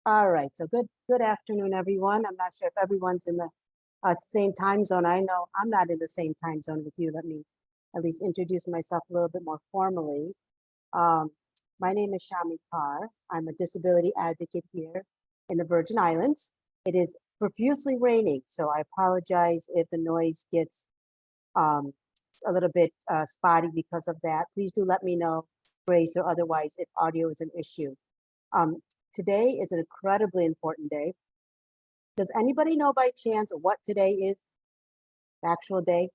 All right, so good afternoon, everyone. I'm not sure if everyone's in the same time zone. I know I'm not in the same time zone with you. Let me at least introduce myself a little bit more formally. Um, my name is Shammi Carr. I'm a disability advocate here in the Virgin Islands. It is profusely raining, so I apologize if the noise gets um, a little bit spotty because of that. Please do let me know, Grace, or otherwise if audio is an issue. Um, Today is an incredibly important day. Does anybody know by chance what today is, the actual day?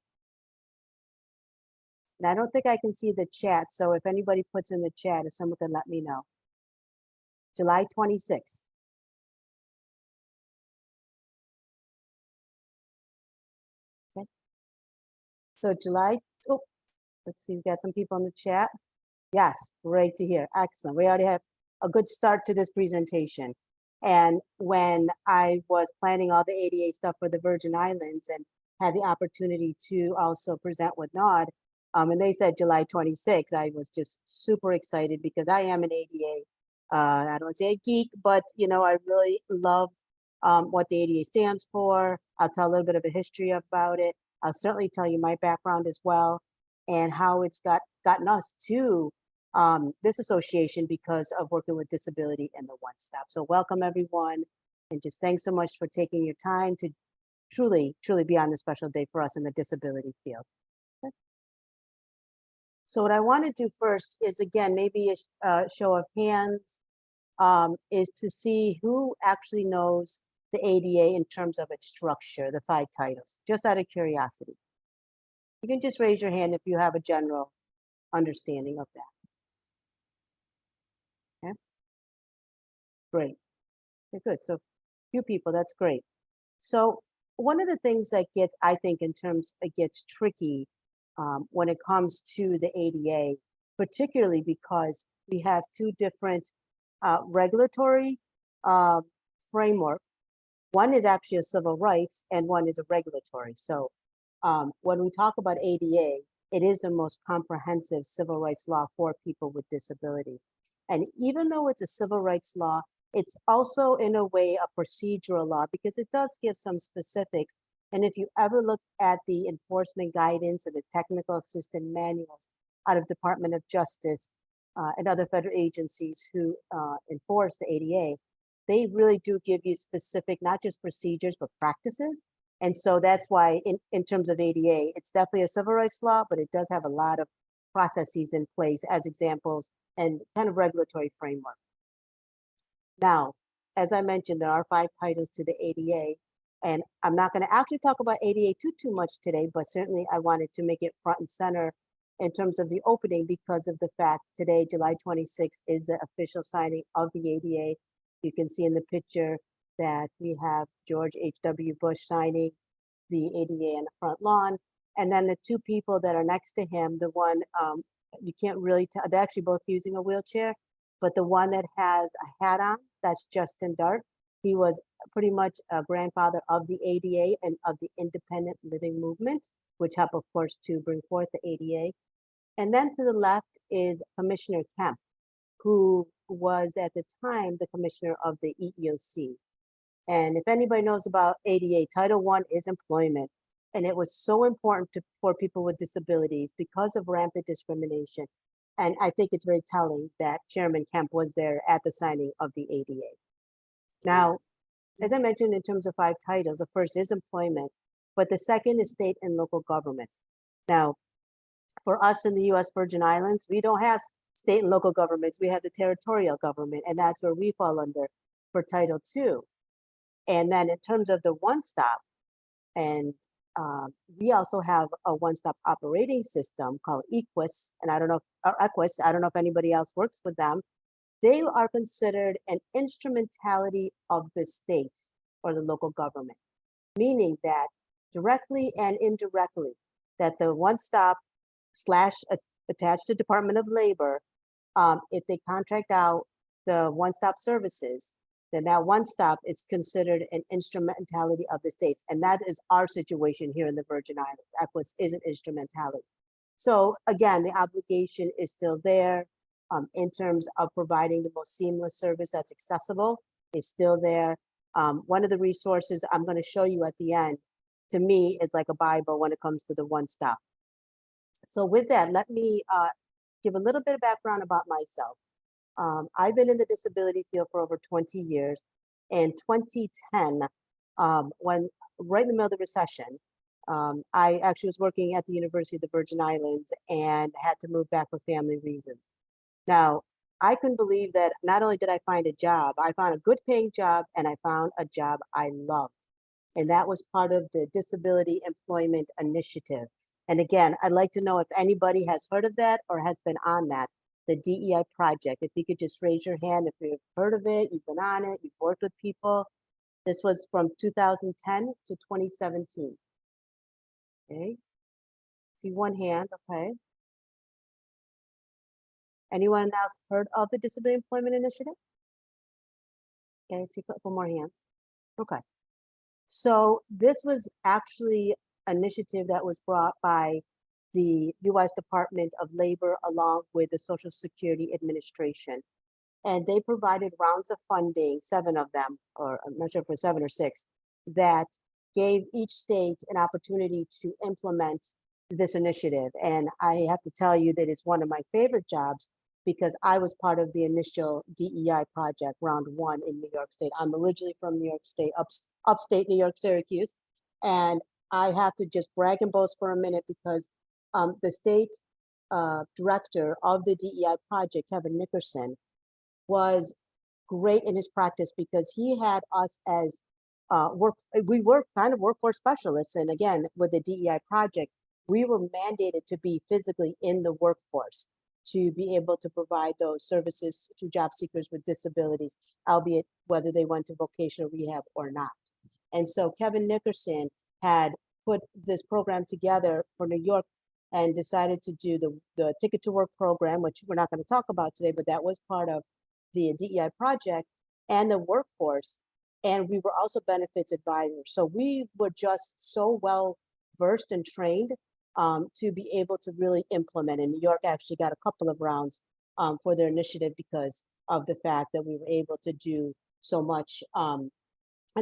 And I don't think I can see the chat, so if anybody puts in the chat, if someone could let me know. July 26th. Okay. So oh, let's see, we got some people in the chat. Yes, great to hear. Excellent. We already have a good start to this presentation. And when I was planning all the ADA stuff for the Virgin Islands and had the opportunity to also present with NOD, and they said July 26th, I was just super excited because I am an ADA, I don't say a geek, but I really love what the ADA stands for. I'll tell a little bit of a history about it. I'll certainly tell you my background as well and how it's gotten us to this association because of working with disability and the One Stop. So welcome everyone, and just thanks so much for taking your time to truly be on this special day for us in the disability field. Okay. So what I want to do first is, again, maybe a show of hands, is to see who actually knows the ADA in terms of its structure, the 5 titles, just out of curiosity. You can just raise your hand if you have a general understanding of that. Okay, great. Okay, good. So few people, that's great. So one of the things that gets, I think, it gets tricky when it comes to the ADA, particularly because we have 2 different regulatory framework. One is actually a civil rights and one is a regulatory. So when we talk about ADA, it is the most comprehensive civil rights law for people with disabilities. And even though it's a civil rights law, it's also in a way a procedural law because it does give some specifics. And if you ever look at the enforcement guidance and the technical assistant manuals out of Department of Justice and other federal agencies who enforce the ADA, they really do give you specific, not just procedures, but practices. And so that's why in terms of ADA, it's definitely a civil rights law, but it does have a lot of processes in place as examples and kind of regulatory framework. Now, as I mentioned, there are 5 titles to the ADA, and I'm not going to actually talk about ADA too much today, but certainly I wanted to make it front and center in terms of the opening because of the fact today, July 26th, is the official signing of the ADA. You can see in the picture that we have George H.W. Bush signing the ADA on the front lawn. And then the 2 people that are next to him, the one, you can't really tell, they're actually both using a wheelchair, but the one that has a hat on, that's Justin Dart. He was pretty much a grandfather of the ADA and of the independent living movement, which helped, of course, to bring forth the ADA. And then to the left is Commissioner Kemp, who was at the time the commissioner of the EEOC. And if anybody knows about ADA, Title I is employment. And it was so important for people with disabilities because of rampant discrimination. And I think it's very telling that Chairman Kemp was there at the signing of the ADA. Now, as I mentioned, in terms of 5 titles, the first is employment, but the second is state and local governments. Now, for us in the U.S. Virgin Islands, we don't have state and local governments. We have the territorial government, and that's where we fall under for Title II. And then in terms of the One Stop, and we also have a one-stop operating system called EQUIS, and I don't know, or EQUIS, I don't know if anybody else works with them. They are considered an instrumentality of the state or the local government, meaning that directly and indirectly, that the one-stop / attached to Department of Labor, if they contract out the one-stop services, then that one stop is considered an instrumentality of the states. And that is our situation here in the Virgin Islands. EQUIS is an instrumentality. So again, the obligation is still there in terms of providing the most seamless service that's accessible is still there. One of the resources I'm going to show you at the end, to me, is like a Bible when it comes to the one stop. So with that, let me give a little bit of background about myself. I've been in the disability field for over 20 years. In 2010, when right in the middle of the recession, I actually was working at the University of the Virgin Islands and had to move back for family reasons. Now, I couldn't believe that not only did I find a job, I found a good paying job and I found a job I loved. And that was part of the Disability Employment Initiative. And again, I'd like to know if anybody has heard of that or has been on that, the DEI project. If you could just raise your hand if you've heard of it, you've been on it, you've worked with people. This was from 2010 to 2017. Okay. See one hand, okay. Anyone else heard of the Disability Employment Initiative? Okay, see a couple more hands. Okay. So this was actually an initiative that was brought by the U.S. Department of Labor along with the Social Security Administration. And they provided rounds of funding, 7 of them, or I'm not sure if it was 7 or 6, that gave each state an opportunity to implement this initiative. And I have to tell you that it's one of my favorite jobs because I was part of the initial DEI project, round 1 in New York State. I'm originally from New York State, upstate New York, Syracuse. And I have to just brag and boast for a minute because the state director of the DEI project, Kevin Nickerson, was great in his practice because he had us as we were kind of workforce specialists. And again, with the DEI project, we were mandated to be physically in the workforce to be able to provide those services to job seekers with disabilities, albeit whether they went to vocational rehab or not. And so Kevin Nickerson had put this program together for New York and decided to do the Ticket to Work program, which we're not going to talk about today, but that was part of the DEI project and the workforce. And we were also benefits advisors. So we were just so well versed and trained to be able to really implement. And New York actually got a couple of rounds for their initiative because of the fact that we were able to do so much. And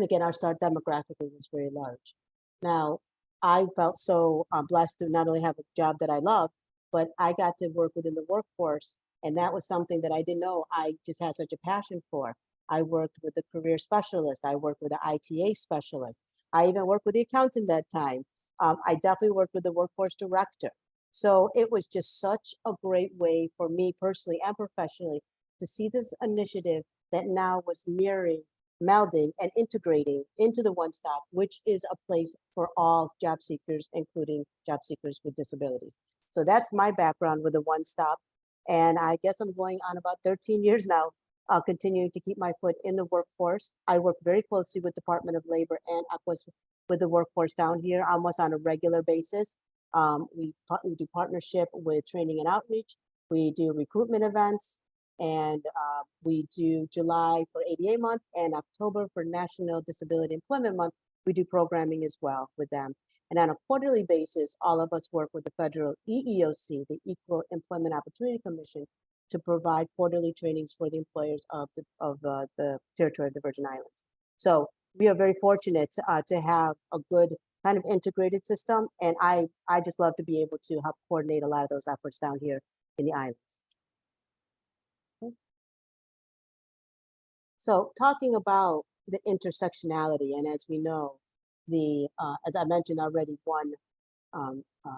again, our start demographically was very large. Now, I felt so blessed to not only have a job that I loved, but I got to work within the workforce. And that was something that I didn't know I just had such a passion for. I worked with the career specialist. I worked with the ITA specialist. I even worked with the accountant that time. I definitely worked with the workforce director. So it was just such a great way for me personally and professionally to see this initiative that now was mirroring, melding, and integrating into the One Stop, which is a place for all job seekers, including job seekers with disabilities. So that's my background with the One Stop. And I guess I'm going on about 13 years now, continuing to keep my foot in the workforce. I work very closely with Department of Labor and with the workforce down here almost on a regular basis. We do partnership with training and outreach. We do recruitment events, and we do July for ADA month and October for National Disability Employment Month. We do programming as well with them. And on a quarterly basis, all of us work with the federal EEOC, the Equal Employment Opportunity Commission, to provide quarterly trainings for the employers of the territory of the Virgin Islands. So we are very fortunate to have a good kind of integrated system. And I just love to be able to help coordinate a lot of those efforts down here in the islands. So talking about the intersectionality, and as we know, as I mentioned already, one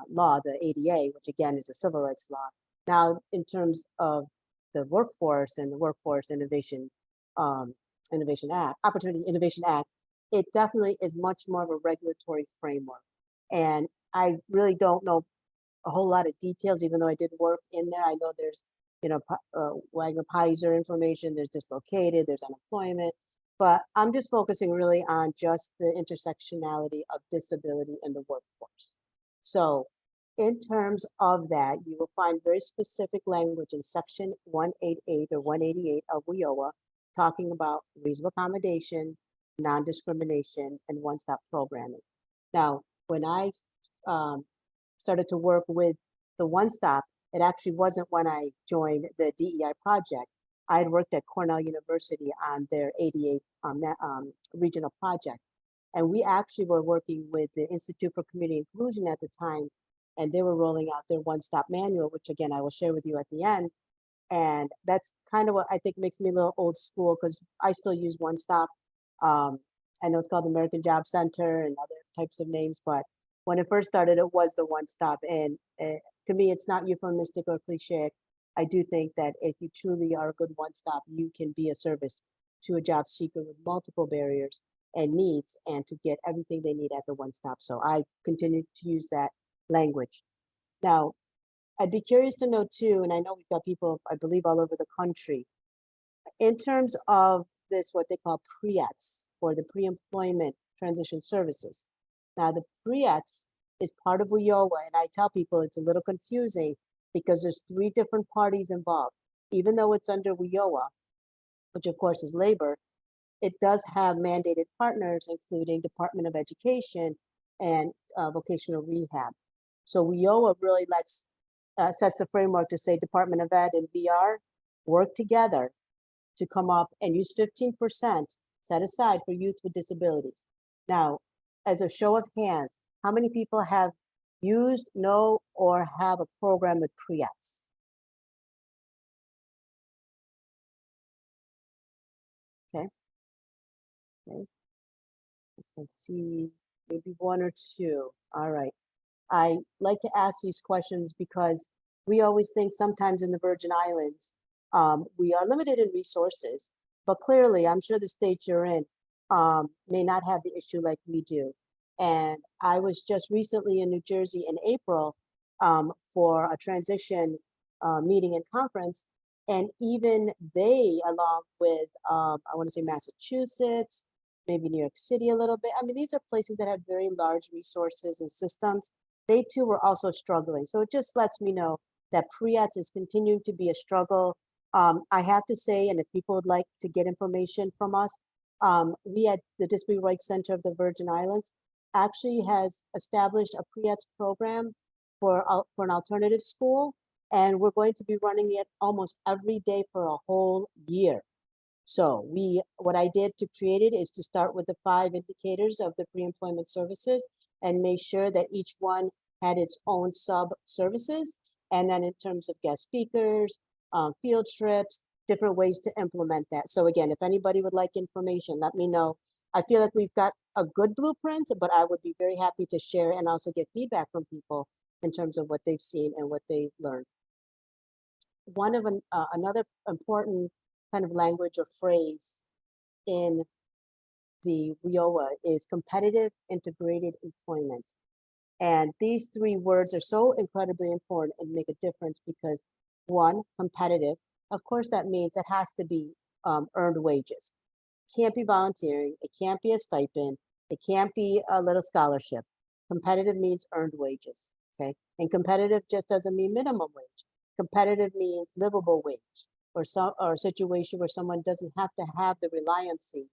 law, the ADA, which again is a civil rights law. Now, in terms of the workforce and the Workforce Innovation Act, Opportunity Innovation Act, it definitely is much more of a regulatory framework. And I really don't know a whole lot of details, even though I did work in there. I know there's, Wagner Pizer information, there's dislocated, there's unemployment, but I'm just focusing really on just the intersectionality of disability in the workforce. So in terms of that, you will find very specific language in section 188 or 188 of WIOA talking about reasonable accommodation, non-discrimination, and one-stop programming. Now, when I started to work with the One Stop, it actually wasn't when I joined the DEI project. I had worked at Cornell University on their ADA regional project. And we actually were working with the Institute for Community Inclusion at the time, and they were rolling out their one-stop manual, which again, I will share with you at the end. And that's kind of what I think makes me a little old school, because I still use one stop. I know it's called the American Job Center and other types of names, but when it first started, it was the one stop. And to me, it's not euphemistic or cliche. I do think that if you truly are a good one stop, you can be a service to a job seeker with multiple barriers and needs, and to get everything they need at the one stop. So I continue to use that language. Now, I'd be curious to know too, and I know we've got people, I believe, all over the country, in terms of this, what they call PREATS, or the pre-employment transition services. Now, the PREATS is part of WIOA, and I tell people it's a little confusing because there's 3 different parties involved. Even though it's under WIOA, which of course is labor, it does have mandated partners, including Department of Education and vocational rehab. So WIOA really sets the framework to say Department of Ed and VR work together to come up and use 15% set aside for youth with disabilities. Now, as a show of hands, how many people have used, know, or have a program with PREATS? Okay. Okay. Let's see, maybe 1 or 2. All right. I like to ask these questions because we always think sometimes in the Virgin Islands, we are limited in resources, but clearly I'm sure the state you're in may not have the issue like we do. And I was just recently in New Jersey in April for a transition meeting and conference. And even they, along with, I want to say Massachusetts, maybe New York City a little bit. I mean, these are places that have very large resources and systems. They too were also struggling. So it just lets me know that PREATS is continuing to be a struggle. I have to say, and if people would like to get information from us, we at the Disability Rights Center of the Virgin Islands actually has established a PREATS program for an alternative school. And we're going to be running it almost every day for a whole year. So what I did to create it is to start with the 5 indicators of the pre-employment services and make sure that each one had its own sub services. And then in terms of guest speakers, field trips, different ways to implement that. So again, if anybody would like information, let me know. I feel like we've got a good blueprint, but I would be very happy to share and also get feedback from people in terms of what they've seen and what they've learned. Another important kind of language or phrase in the WIOA is competitive integrated employment. And these 3 words are so incredibly important and make a difference because 1, competitive, of course, that means it has to be earned wages. It can't be volunteering, it can't be a stipend, it can't be a little scholarship. Competitive means earned wages, okay? And competitive just doesn't mean minimum wage. Competitive means livable wage, or a situation where someone doesn't have to have the reliancy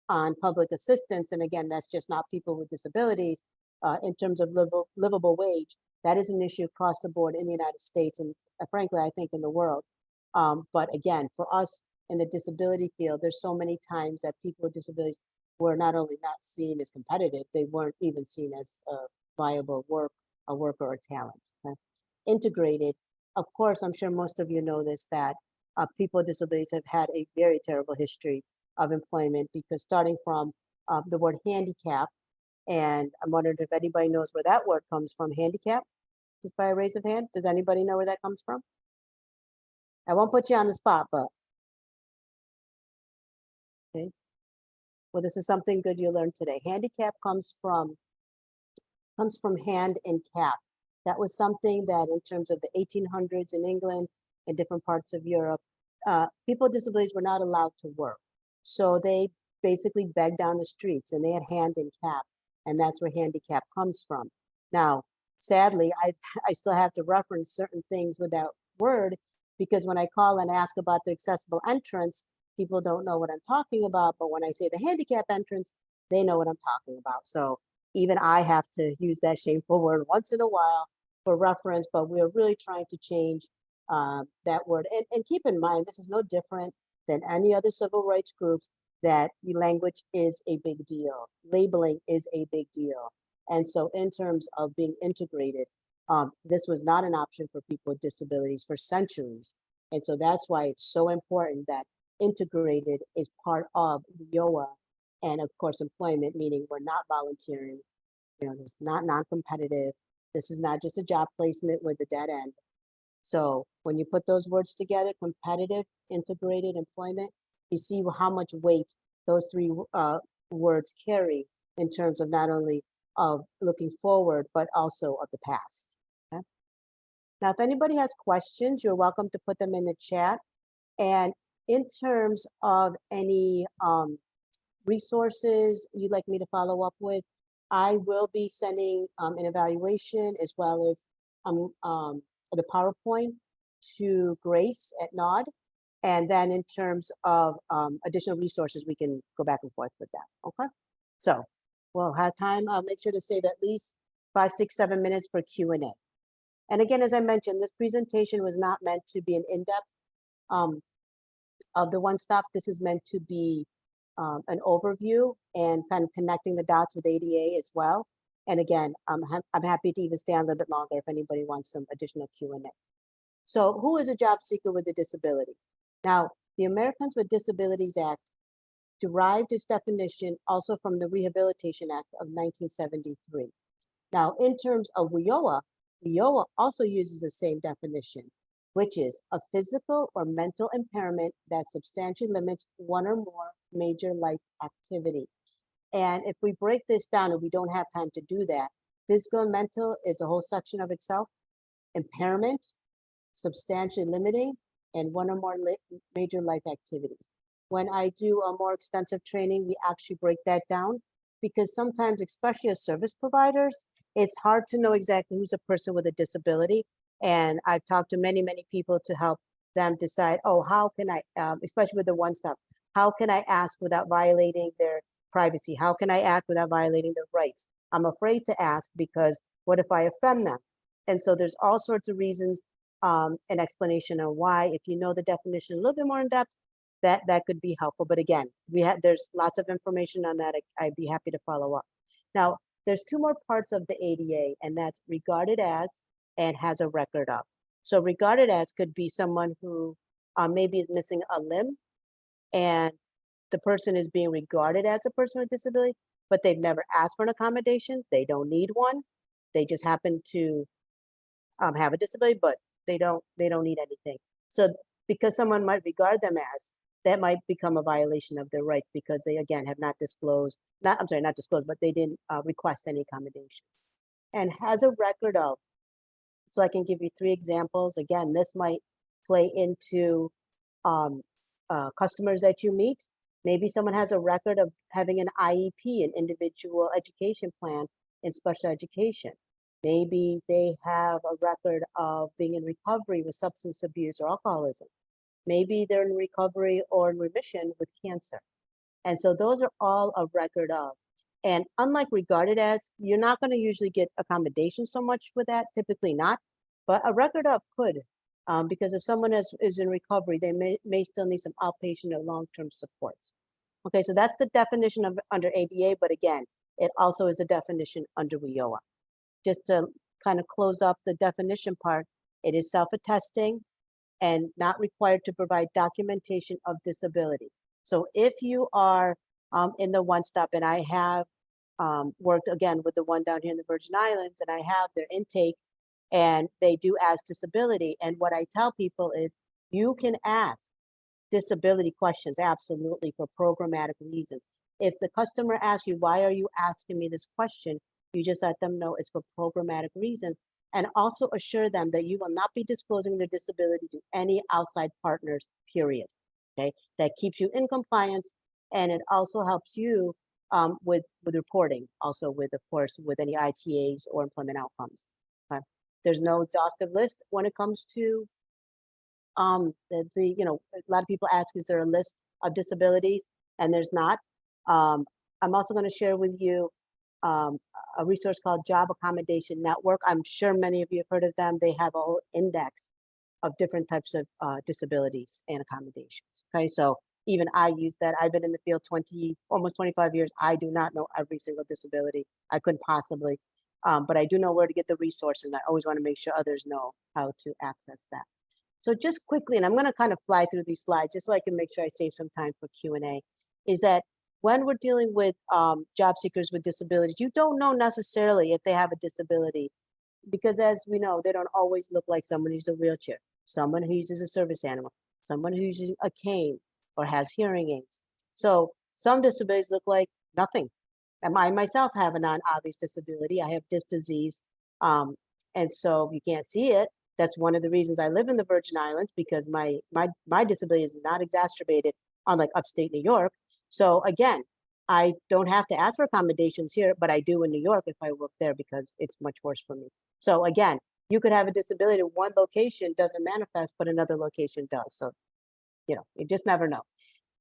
on public assistance. And again, that's just not people with disabilities. In terms of livable wage, that is an issue across the board in the United States and frankly, I think in the world. But again, for us in the disability field, there's so many times that people with disabilities were not only not seen as competitive, they weren't even seen as a viable worker or a talent. Okay? Integrated, of course, I'm sure most of you know this, that people with disabilities have had a very terrible history of employment because starting from the word handicap, and I'm wondering if anybody knows where that word comes from, handicap, just by a raise of hand. Does anybody know where that comes from? I won't put you on the spot, but okay. Well, this is something good you learned today. Handicap comes from hand and cap. That was something that in terms of the 1800s in England and different parts of Europe, people with disabilities were not allowed to work. So they basically begged down the streets and they had hand and cap, and that's where handicap comes from. Now, sadly, I still have to reference certain things with that word because when I call and ask about the accessible entrance, people don't know what I'm talking about. But when I say the handicap entrance, they know what I'm talking about. So even I have to use that shameful word once in a while for reference, but we're really trying to change that word. And keep in mind, this is no different than any other civil rights groups that the language is a big deal. Labeling is a big deal. And so in terms of being integrated, this was not an option for people with disabilities for centuries. And so that's why it's so important that integrated is part of WIOA and of course employment, meaning we're not volunteering, it's not non-competitive. This is not just a job placement with a dead end. So when you put those words together, competitive, integrated employment, you see how much weight those three words carry in terms of not only of looking forward, but also of the past. Okay? Now, if anybody has questions, you're welcome to put them in the chat. And in terms of any resources you'd like me to follow up with, I will be sending an evaluation as well as the PowerPoint to Grace at NOD. And then in terms of additional resources, we can go back and forth with that, okay? So we'll have time, I'll make sure to save at least 5, 6, 7 minutes for Q&A. And again, as I mentioned, this presentation was not meant to be an in-depth of the one-stop. This is meant to be an overview and kind of connecting the dots with ADA as well. And again, I'm happy to even stay on a little bit longer if anybody wants some additional Q&A. So who is a job seeker with a disability? Now, the Americans with Disabilities Act derived its definition also from the Rehabilitation Act of 1973. Now, in terms of WIOA, WIOA also uses the same definition, which is a physical or mental impairment that substantially limits one or more major life activity. And if we break this down, and we don't have time to do that, physical and mental is a whole section of itself. Impairment, substantially limiting, and one or more major life activities. When I do a more extensive training, we actually break that down because sometimes, especially as service providers, it's hard to know exactly who's a person with a disability. And I've talked to many, many people to help them decide, oh, how can I, especially with the one stop, how can I ask without violating their privacy? How can I act without violating their rights? I'm afraid to ask because what if I offend them? And so there's all sorts of reasons, an explanation on why. If you know the definition a little bit more in depth, that could be helpful. But again, there's lots of information on that. I'd be happy to follow up. Now, there's 2 more parts of the ADA, and that's regarded as and has a record of. So regarded as could be someone who maybe is missing a limb, and the person is being regarded as a person with disability, but they've never asked for an accommodation. They don't need one. They just happen to have a disability, but they don't need anything. So because someone might regard them as, that might become a violation of their rights because they, again, have not disclosed, not disclosed, but they didn't request any accommodations. And has a record of, so I can give you 3 examples. Again, this might play into customers that you meet. Maybe someone has a record of having an IEP, an individual education plan in special education. Maybe they have a record of being in recovery with substance abuse or alcoholism. Maybe they're in recovery or in remission with cancer. And so those are all a record of. And unlike regarded as, you're not going to usually get accommodations so much with that, typically not, but a record of could, because if someone is in recovery, they may still need some outpatient or long-term supports. Okay, so that's the definition of under ADA, but again, it also is the definition under WIOA. Just to kind of close up the definition part, it is self-attesting and not required to provide documentation of disability. So if you are in the one stop, and I have worked again with the one down here in the Virgin Islands, and I have their intake, and they do ask disability. And what I tell people is you can ask disability questions, absolutely, for programmatic reasons. If the customer asks you, why are you asking me this question? You just let them know it's for programmatic reasons, and also assure them that you will not be disclosing their disability to any outside partners, period. Okay, that keeps you in compliance, and it also helps you with reporting, also with, of course, with any ITAs or employment outcomes. Okay, there's no exhaustive list when it comes to a lot of people ask, is there a list of disabilities? And there's not. I'm also going to share with you a resource called Job Accommodation Network. I'm sure many of you have heard of them. They have a whole index different types of disabilities and accommodations. Okay, so even I use that. I've been in the field almost 25 years. I do not know every single disability. I couldn't possibly, but I do know where to get the resources. And I always want to make sure others know how to access that. So just quickly, and I'm going to kind of fly through these slides just so I can make sure I save some time for Q&A, is that when we're dealing with job seekers with disabilities, you don't know necessarily if they have a disability, because as we know, they don't always look like someone who's in a wheelchair, someone who uses a service animal, someone who uses a cane or has hearing aids. So some disabilities look like nothing. And I myself have a non-obvious disability. I have disc disease. And so you can't see it. That's one of the reasons I live in the Virgin Islands, because my disability is not exacerbated unlike upstate New York. So again, I don't have to ask for accommodations here, but I do in New York if I work there because it's much worse for me. So again, you could have a disability in one location doesn't manifest, but another location does. So, you just never know.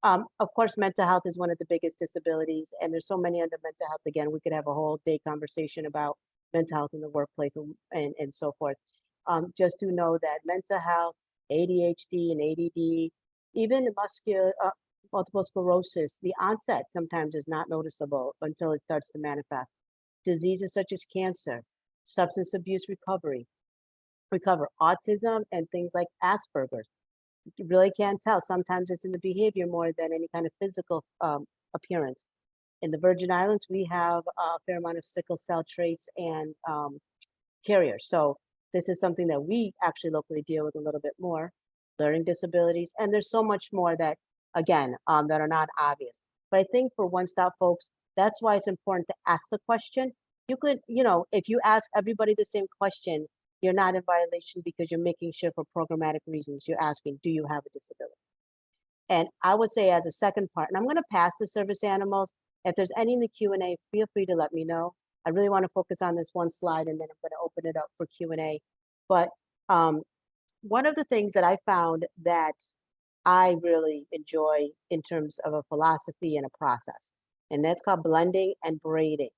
Of course, mental health is one of the biggest disabilities, and there's so many under mental health. Again, we could have a whole day conversation about mental health in the workplace and so forth. Just to know that mental health, ADHD and ADD, even multiple sclerosis, the onset sometimes is not noticeable until it starts to manifest. Diseases such as cancer, substance abuse recover, autism, and things like Asperger's. You really can't tell. Sometimes it's in the behavior more than any kind of physical appearance. In the Virgin Islands, we have a fair amount of sickle cell traits and carriers. So this is something that we actually locally deal with a little bit more, learning disabilities. And there's so much more that, again, that are not obvious. But I think for One Stop folks, that's why it's important to ask the question. You could, if you ask everybody the same question, you're not in violation because you're making sure for programmatic reasons, you're asking, do you have a disability? And I would say as a second part, and I'm going to pass the service animals. If there's any in the Q&A, feel free to let me know. I really want to focus on this one slide, and then I'm going to open it up for Q&A. But one of the things that I found that I really enjoy in terms of a philosophy and a process, and that's called blending and braiding.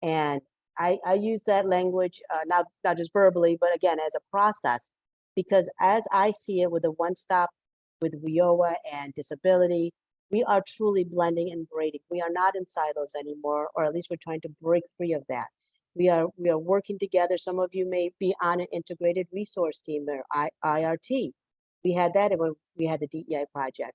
And I use that language, not just verbally, but again, as a process, because as I see it with the One Stop, with WIOA and disability, we are truly blending and braiding. We are not in silos anymore, or at least we're trying to break free of that. We are working together. Some of you may be on an integrated resource team or IRT. We had that when we had the DEI project.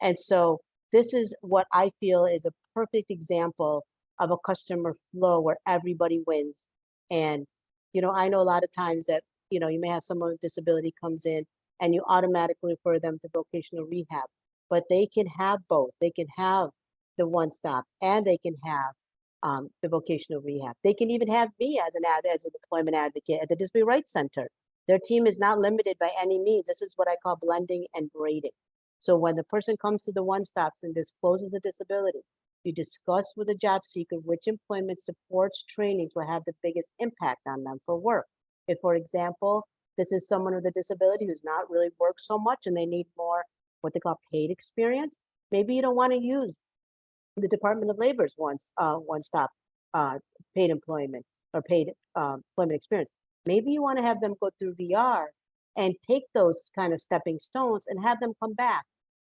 And so this is what I feel is a perfect example of a customer flow where everybody wins. And, I know a lot of times that, you may have someone with disability comes in and you automatically refer them to vocational rehab, but they can have both. They can have the One Stop and they can have the vocational rehab. They can even have me as an employment advocate at the Disability Rights Center. Their team is not limited by any means. This is what I call blending and braiding. So when the person comes to the One Stops and discloses a disability, you discuss with the job seeker which employment supports trainings will have the biggest impact on them for work. If, for example, this is someone with a disability who's not really worked so much and they need more what they call paid experience, maybe you don't want to use the Department of Labor's One Stop paid employment or paid employment experience. Maybe you want to have them go through VR and take those kind of stepping stones and have them come back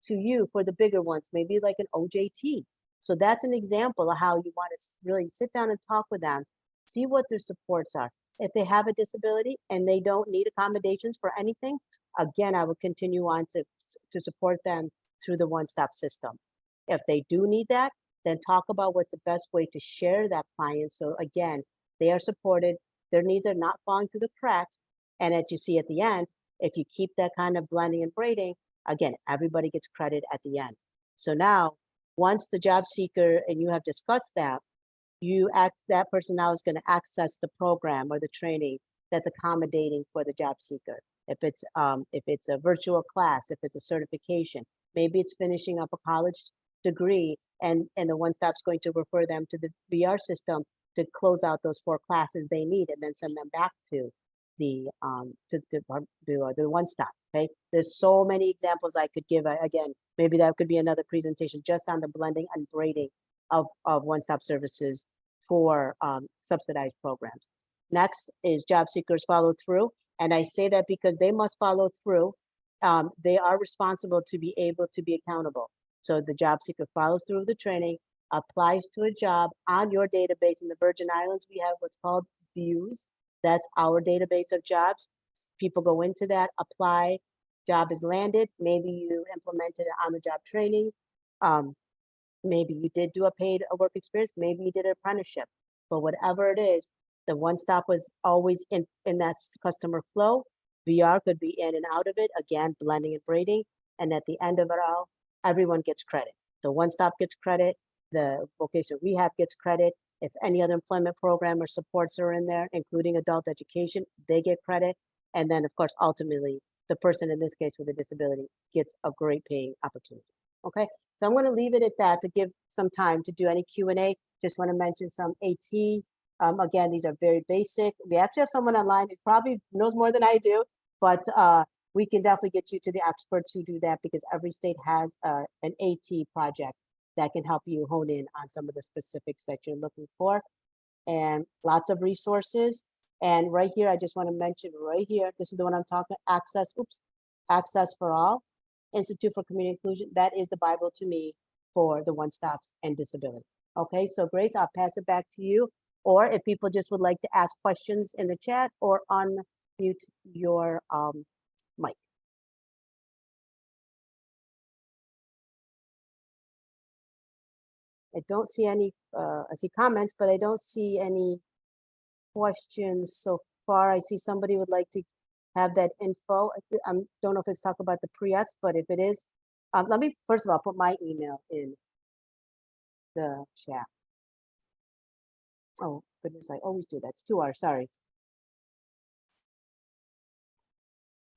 to you for the bigger ones, maybe like an OJT. So that's an example of how you want to really sit down and talk with them, see what their supports are. If they have a disability and they don't need accommodations for anything, again, I would continue on to support them through the One Stop system. If they do need that, then talk about what's the best way to share that client. So again, they are supported, their needs are not falling through the cracks. And as you see at the end, if you keep that kind of blending and braiding, again, everybody gets credit at the end. So now, once the job seeker and you have discussed that, that person now is going to access the program or the training that's accommodating for the job seeker. If it's a virtual class, if it's a certification, maybe it's finishing up a college degree, and the One Stop's going to refer them to the VR system to close out those 4 classes they need, and then send them back to the One Stop. Okay, there's so many examples I could give. Again, maybe that could be another presentation just on the blending and braiding of One Stop services for subsidized programs. Next is job seekers follow through. And I say that because they must follow through. They are responsible to be able to be accountable. So the job seeker follows through the training, applies to a job on your database. In the Virgin Islands, we have what's called views. That's our database of jobs. People go into that, apply, job is landed. Maybe you implemented it on the job training. Maybe you did do a paid work experience. Maybe you did an apprenticeship. But whatever it is, the one stop was always in that customer flow. VR could be in and out of it, again, blending and braiding. And at the end of it all, everyone gets credit. The one stop gets credit, the vocational rehab gets credit. If any other employment program or supports are in there, including adult education, they get credit. And then, of course, ultimately, the person in this case with a disability gets a great paying opportunity. Okay, so I'm going to leave it at that to give some time to do any Q&A. Just want to mention some AT. Again, these are very basic. We actually have someone online who probably knows more than I do, but we can definitely get you to the experts who do that, because every state has an AT project that can help you hone in on some of the specifics that you're looking for, and lots of resources. And right here, I just want to mention right here, this is the one I'm talking, Access for All, Institute for Community Inclusion. That is the Bible to me for the one stops and disability. Okay, so Grace, I'll pass it back to you. Or if people just would like to ask questions in the chat or unmute your mic. I don't see any, I see comments, but I don't see any questions so far. I see somebody would like to have that info. I don't know if it's talk about the pre-S, but if it is, let me first of all put my email in the chat. Oh goodness, I always do that. It's 2 hours, sorry.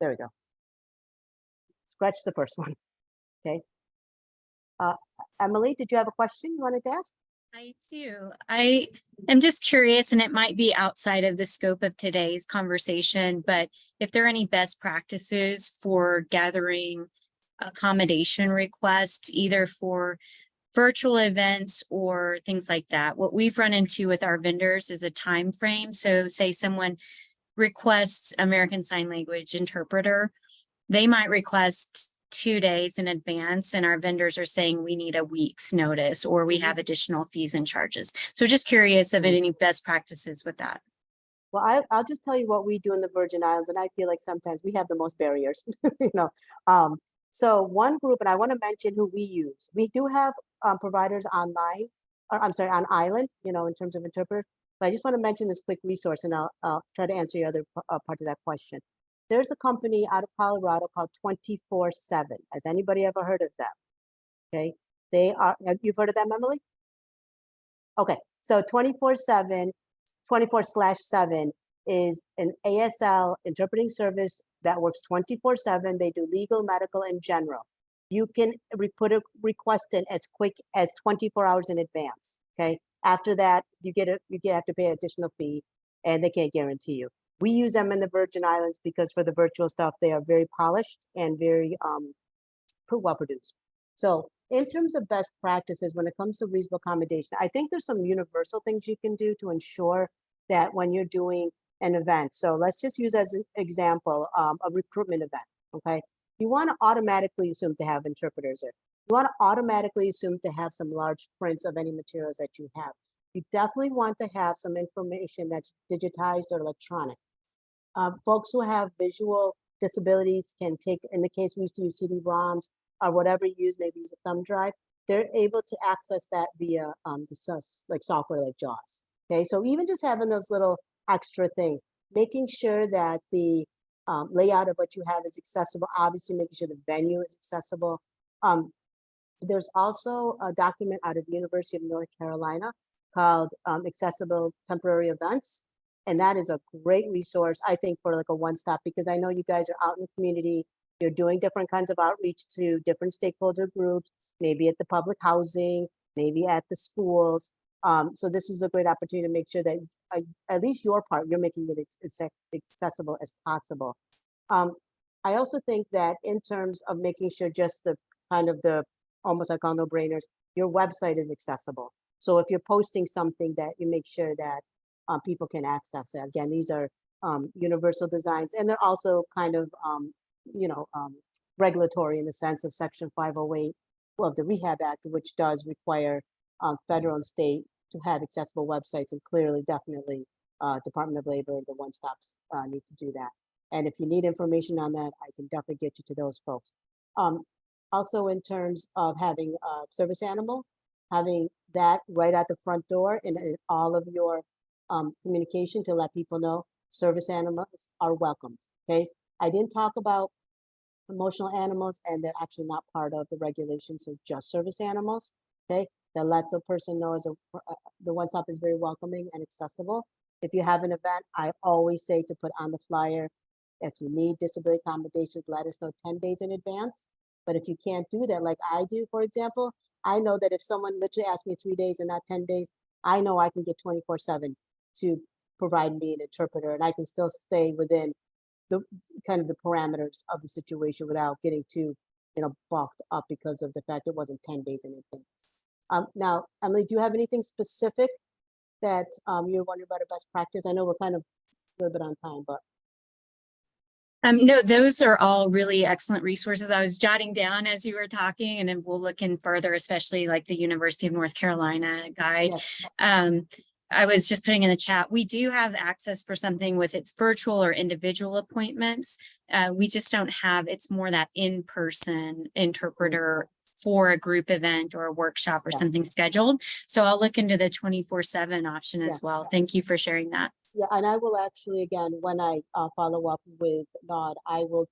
There we go. Scratch the first one. Okay. Emily, did you have a question you wanted to ask? I do. I am just curious, and it might be outside of the scope of today's conversation, but if there are any best practices for gathering accommodation requests, either for virtual events or things like that. What we've run into with our vendors is a time frame. So say someone requests American Sign Language interpreter, they might request 2 days in advance, and our vendors are saying we need a week's notice, or we have additional fees and charges. So just curious of any best practices with that. Well, I'll just tell you what we do in the Virgin Islands, and I feel like sometimes we have the most barriers, you know. So one group, and I want to mention who we use. We do have providers online, or I'm sorry, on island, you know, in terms of interpreters. But I just want to mention this quick resource, and I'll try to answer your other part of that question. There's a company out of Colorado called 24/7. Has anybody ever heard of them? Okay, they are. You've heard of them, Emily? Okay, so 24/7, 24/7 is an ASL interpreting service that works 24/7. They do legal, medical, and general. You can put a request in as quick as 24 hours in advance. Okay, after that, you have to pay an additional fee, and they can't guarantee you. We use them in the Virgin Islands because for the virtual stuff, they are very polished and very well produced. So in terms of best practices, when it comes to reasonable accommodation, I think there's some universal things you can do to ensure that when you're doing an event. So let's just use as an example, a recruitment event, okay? You want to automatically assume to have interpreters there. You want to automatically assume to have some large prints of any materials that you have. You definitely want to have some information that's digitized or electronic. Folks who have visual disabilities can take, in the case we used to use CD-ROMs or whatever you use, maybe use a thumb drive, they're able to access that via like software like JAWS. Okay, so even just having those little extra things, making sure that the layout of what you have is accessible, obviously making sure the venue is accessible. There's also a document out of the University of North Carolina called Accessible Temporary Events. And that is a great resource, I think, for like a one-stop, because I know you guys are out in the community, you're doing different kinds of outreach to different stakeholder groups, maybe at the public housing, maybe at the schools. So this is a great opportunity to make sure that at least your part, you're making it as accessible as possible. I also think that in terms of making sure just the kind of the, almost like on no-brainers, your website is accessible. So if you're posting something, that you make sure that people can access it. Again, these are universal designs, and they're also kind of, regulatory in the sense of Section 508 of the Rehab Act, which does require federal and state to have accessible websites, and clearly, definitely, Department of Labor and the one stops need to do that. And if you need information on that, I can definitely get you to those folks. Also, in terms of having a service animal, having that right at the front door in all of your communication to let people know service animals are welcomed. Okay, I didn't talk about emotional animals, and they're actually not part of the regulations, so just service animals. Okay, that lets a person know the one stop is very welcoming and accessible. If you have an event, I always say to put on the flyer, if you need disability accommodations, let us know 10 days in advance. But if you can't do that, like I do, for example, I know that if someone literally asks me 3 days and not 10 days, I know I can get 24/7 to provide me an interpreter, and I can still stay within the kind of the parameters of the situation without getting too, bulked up because of the fact it wasn't 10 days in advance. Now, Emily, do you have anything specific that you're wondering about a best practice? I know we're kind of a little bit on time, but. No, those are all really excellent resources. I was jotting down as you were talking, and then we'll look in further, especially like the University of North Carolina guide. Yes. I was just putting in the chat, we do have access for something with its virtual or individual appointments. We just don't have, it's more that in-person interpreter for a group event or a workshop or something scheduled. So I'll look into the 24/7 option as well. Thank you for sharing that. Yeah, and I will actually, again, when I follow up with Nod, I will,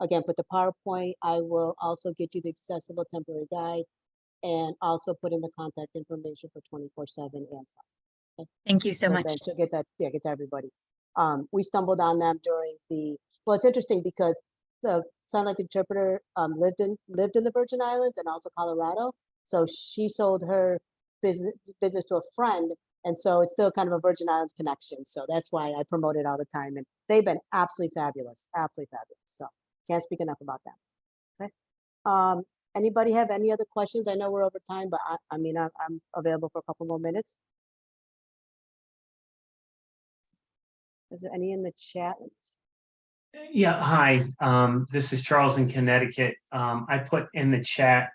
again, put the PowerPoint. I will also get you the accessible temporary guide, and also put in the contact information for 24/7 answer. Okay? Thank you so much. Then she'll get that, get to everybody. We stumbled on them during well, it's interesting because the sign language interpreter lived in the Virgin Islands and also Colorado. So she sold her business to a friend. And so it's still kind of a Virgin Islands connection. So that's why I promote it all the time. And they've been absolutely fabulous, absolutely fabulous. So can't speak enough about that. Okay. Anybody have any other questions? I know we're over time, but I'm available for a couple more minutes. Is there any in the chat? Yeah, hi. This is Charles in Connecticut. I put in the chat,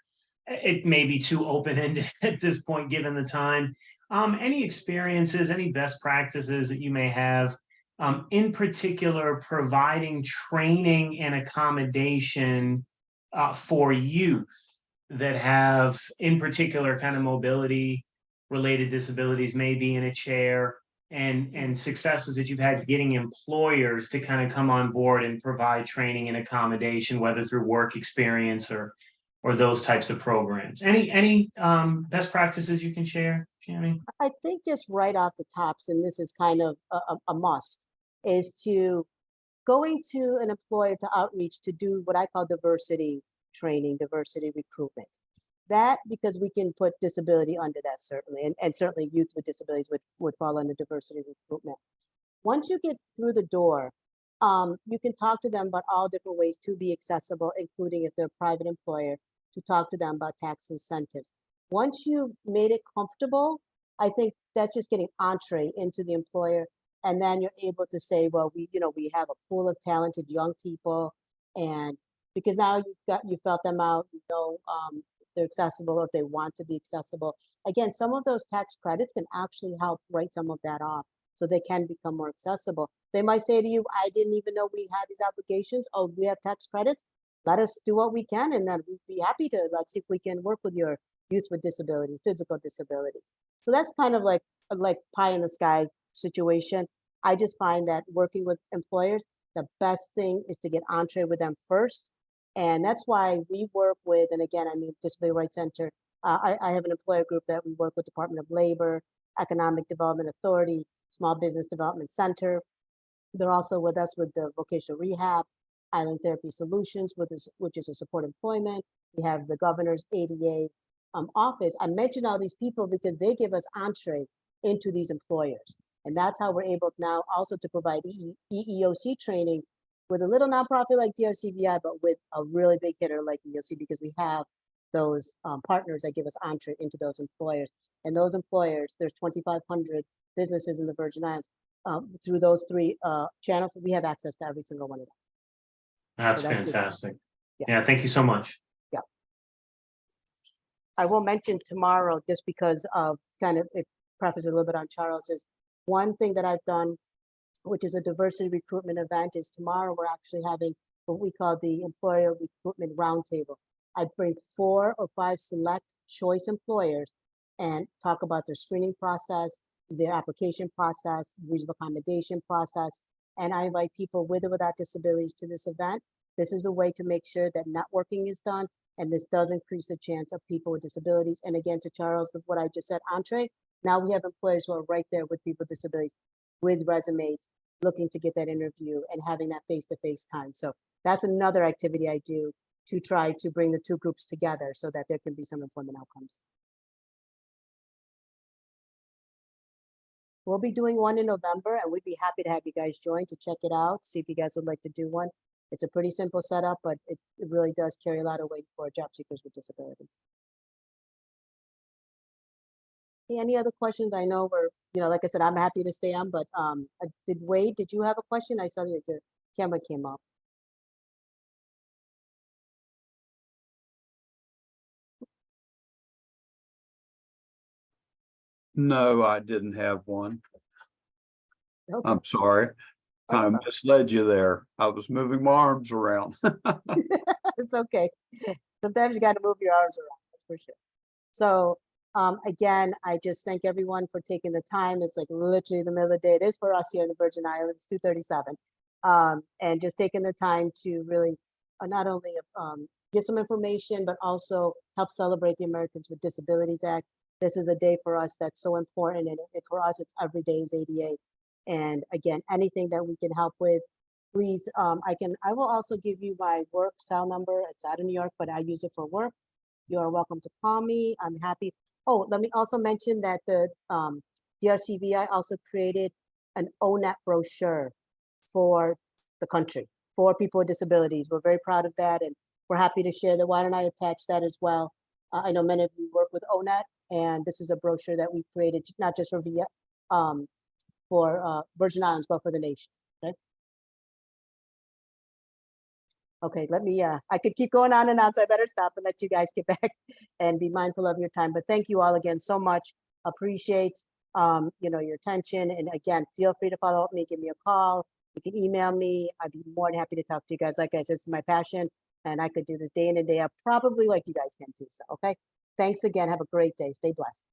it may be too open-ended at this point, given the time. Any experiences, any best practices that you may have, in particular, providing training and accommodation for youth that have, in particular, kind of mobility related disabilities, maybe in a chair, and successes that you've had getting employers to kind of come on board and provide training and accommodation, whether through work experience or those types of programs. Any best practices you can share, Shammi? I think just right off the tops, and this is kind of a must, is to going to an employer to outreach to do what I call diversity training, diversity recruitment. That, because we can put disability under that certainly, and certainly youth with disabilities would fall under diversity recruitment. Once you get through the door, you can talk to them about all different ways to be accessible, including if they're a private employer, to talk to them about tax incentives. Once you've made it comfortable, I think that's just getting entree into the employer. And then you're able to say, well, we have a pool of talented young people, and because now you felt them out, they're accessible, or if they want to be accessible. Again, some of those tax credits can actually help write some of that off so they can become more accessible. They might say to you, I didn't even know we had these obligations. Oh, we have tax credits. Let us do what we can, and then we'd be happy to, let's see if we can work with your youth with disability, physical disabilities. So that's kind of like pie in the sky situation. I just find that working with employers, the best thing is to get entree with them first. And that's why we work with, and again, Disability Rights Center. I have an employer group that we work with Department of Labor, Economic Development Authority, Small Business Development Center. They're also with us with the Vocational Rehab, Island Therapy Solutions, which is a support employment. We have the governor's ADA office. I mentioned all these people because they give us entree into these employers. And that's how we're able now also to provide EEOC training with a little nonprofit like DRCVI, but with a really big hitter like EEOC, because we have those partners that give us entree into those employers. And those employers, there's 2,500 businesses in the Virgin Islands. through those three channels. We have access to every single one of them. That's So that's it. fantastic. Yeah. Yeah, thank you so much. I will mention tomorrow, just because of kind of, it prefaces a little bit on Charles, is one thing that I've done, which is a diversity recruitment event, is tomorrow we're actually having what we call the employer recruitment roundtable. I bring 4 or 5 select choice employers and talk about their screening process, their application process, reasonable accommodation process. And I invite people with or without disabilities to this event. This is a way to make sure that networking is done, and this does increase the chance of people with disabilities. And again, to Charles, what I just said, entree, now we have employers who are right there with people with disabilities, with resumes, looking to get that interview and having that face-to-face time. So that's another activity I do to try to bring the two groups together so that there can be some employment outcomes. We'll be doing one in November, and we'd be happy to have you guys join to check it out, see if you guys would like to do one. It's a pretty simple setup, but it really does carry a lot of weight for job seekers with disabilities. Any other questions? I know we're, like I said, I'm happy to stay on, but did Wade, did you have a question? I saw that your camera came up. No, I didn't have one. Okay. I'm sorry. Kind of misled you there. I was moving my arms around. It's okay. Sometimes you got to move your arms around, that's for sure. So again, I just thank everyone for taking the time. It's like literally the middle of the day. It is for us here in the Virgin Islands, it's 2:37. And just taking the time to really not only get some information, but also help celebrate the Americans with Disabilities Act. This is a day for us that's so important, and for us, it's every day is ADA. And again, anything that we can help with, please, I will also give you my work cell number. It's out of New York, but I use it for work. You are welcome to call me. I'm happy. Oh, let me also mention that the DRCVI also created an ONET brochure for the country, for people with disabilities. We're very proud of that, and we're happy to share that. Why don't I attach that as well? I know many of you work with ONET, and this is a brochure that we created, not just for Virgin Islands, but for the nation. Okay. Okay, let me, I could keep going on and on, so I better stop and let you guys get back and be mindful of your time. But thank you all again so much. Appreciate, your attention. And again, feel free to follow up with me, give me a call. You can email me. I'd be more than happy to talk to you guys. Like I said, this is my passion, and I could do this day in and day out, probably like you guys can too. So, okay. Thanks again. Have a great day. Stay blessed.